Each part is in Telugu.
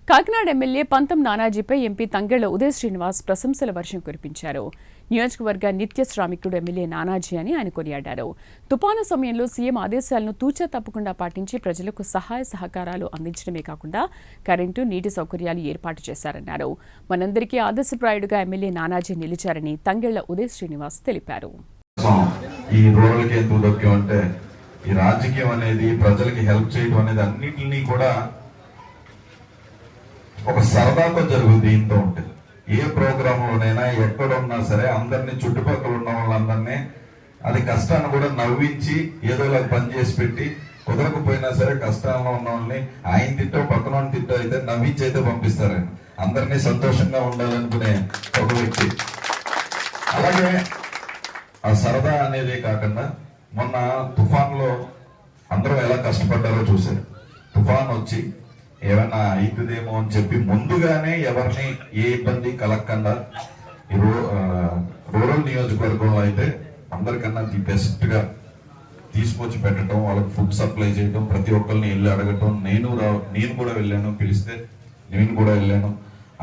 కాకినాడ ఎమ్మెల్యే పంతం నానాజీపై ఎంపీ తంగెళ్ల ఉదయ్ శ్రీనివాస్ ప్రశంసల వర్షం కురిపించారు. నియోజకవర్గ నిత్య శ్రామికుడు ఎమ్మెల్యే నానాజీ అని ఆయన కొనియాడారు. తుపాను సమయంలో సీఎం ఆదేశాలను తూచా తప్పకుండా పాటించి ప్రజలకు సహాయ సహకారాలు అందించడమే కాకుండా కరెంటు, నీటి సౌకర్యాలు ఏర్పాటు చేశారన్నారు. మనందరికీ ఆదర్శప్రాయుడుగా ఎమ్మెల్యే నానాజీ నిలిచారని తంగెళ్ల ఉదయ్ శ్రీనివాస్ తెలిపారు. ఈ రాజకీయం అనేది ప్రజలకి హెల్ప్ చేయడం అనేది అన్నింటినీ కూడా ఒక సరదాతో జరుగుతుంది. దీంతో ఉంటుంది ఏ ప్రోగ్రాంలోనైనా ఎక్కడున్నా సరే అందరినీ చుట్టుపక్కల ఉన్న వాళ్ళందరినీ అది కష్టాన్ని కూడా నవ్వించి ఏదోలా పని చేసి పెట్టి కుదరకపోయినా సరే కష్టాల్లో ఉన్న వాళ్ళని ఆయన తిట్టో పక్కన తిట్టో అయితే నవ్వించి అయితే పంపిస్తారు. అందరినీ సంతోషంగా ఉండాలనుకునే ఒక వ్యక్తి. అలాగే ఆ సరదా అనేది కాకుండా మొన్న తుఫాన్లో అందరూ ఎలా కష్టపడ్డారో చూశారు. తుఫాన్ వచ్చి ఏమైనా అవుతుందేమో అని చెప్పి ముందుగానే ఎవరిని ఏ ఇబ్బంది కలగకుండా రూరల్ నియోజకవర్గంలో అయితే అందరికన్నా ది బెస్ట్ గా తీసుకొచ్చి పెట్టడం, వాళ్ళకి ఫుడ్ సప్లై చేయడం, ప్రతి ఒక్కరిని వెళ్ళి అడగటం. నేను కూడా వెళ్ళాను, పిలిస్తే నేను కూడా వెళ్ళాను.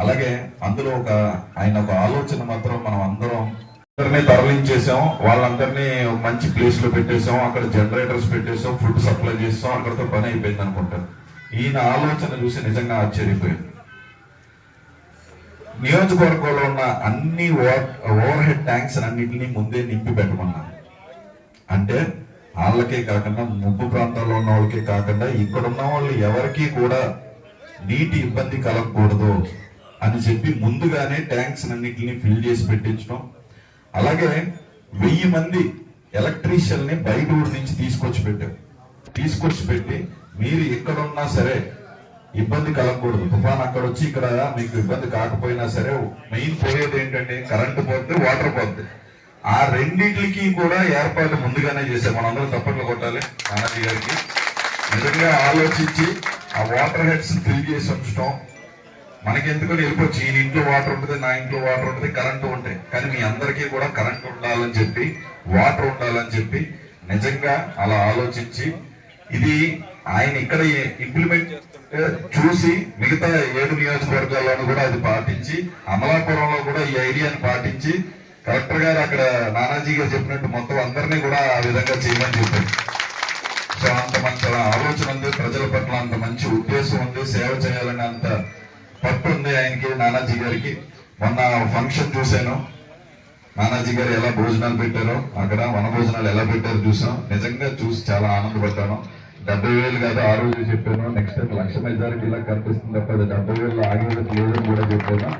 అలాగే అందులో ఆయన ఒక ఆలోచన మాత్రం మనం అందరం తరలించేసాం, వాళ్ళందరినీ మంచి ప్లేస్ లో పెట్టేసాం, అక్కడ జనరేటర్స్ పెట్టేసాం, ఫుడ్ సప్లై చేసాం, అక్కడతో పని అయిపోయింది అనుకుంటారు. ఈయన ఆలోచన చూసి నిజంగా ఆశ్చర్యపోయింది. నియోజకవర్గంలో ఉన్న అన్ని ఓవర్ హెడ్ ట్యాంక్స్ అన్నింటినీ ముందే నింపి పెట్టమన్నారు. అంటే వాళ్ళకే కాకుండా ముప్పు ప్రాంతాల్లో ఉన్న వాళ్ళకే కాకుండా ఇక్కడ ఉన్న వాళ్ళు ఎవరికి కూడా నీటి ఇబ్బంది కలగకూడదు అని చెప్పి ముందుగానే ట్యాంక్స్ అన్నింటినీ ఫిల్ చేసి పెట్టించడం. అలాగే 1000 మంది ఎలక్ట్రీషియన్ ని బయట ఊరి నుంచి తీసుకొచ్చి పెట్టి మీరు ఎక్కడున్నా సరే ఇబ్బంది కలగకూడదు. తుఫాన్ అక్కడ వచ్చి ఇక్కడ మీకు ఇబ్బంది కాకపోయినా సరే మెయిన్ పోయేది ఏంటంటే కరెంటు పోద్ది, వాటర్ పోద్ది. ఆ రెండింటికి కూడా ఏర్పాటు ముందుగానే చేశారు. మనందరం తప్పట్లు కొట్టాలి నానాజీ గారికి. నిజంగా ఆలోచించి ఆ వాటర్ హెడ్స్ ఫిల్ చేసి ఉంచడం. మనకెందుకని వెళ్ళిపోవచ్చు, ఈయన ఇంట్లో వాటర్ ఉంటుంది, నా ఇంట్లో వాటర్ ఉంటుంది, కరెంటు ఉంటాయి. కానీ మీ అందరికీ కూడా కరెంట్ ఉండాలని చెప్పి, వాటర్ ఉండాలని చెప్పి నిజంగా అలా ఆలోచించి ఇది ఆయన ఇక్కడ ఇంప్లిమెంట్ చేస్తుంటే చూసి మిగతా 7 నియోజకవర్గాల్లోనూ కూడా అది పాటించి, అమలాపురంలో కూడా ఈ ఐడియాని పాటించి కలెక్టర్ గారు అక్కడ నానాజీ గారు చెప్పినట్టు మొత్తం అందరినీ కూడా ఆ విధంగా చేయమని చెప్పారు. సో అంత మంచి ఆలోచన ఉంది, ప్రజల పట్ల అంత మంచి ఉద్దేశం ఉంది, సేవ చేయాలని అంత పట్టు ఉంది ఆయనకి, నానాజీ గారికి. మొన్న ఫంక్షన్ చూశాను, నానాజీ గారు ఎలా భోజనాలు పెట్టారో, అక్కడ వన భోజనాలు ఎలా పెట్టారో చూసాం. నిజంగా చూసి చాలా ఆనందపడ్డాను. 70,000 కాదు ఆ రోజు చెప్పాను, నెక్స్ట్ టైం 1,00,000 మెజారిటీ ఇలా కనిపిస్తుంది తప్ప 70,000 ఆగేది లేదని కూడా చెప్పాను.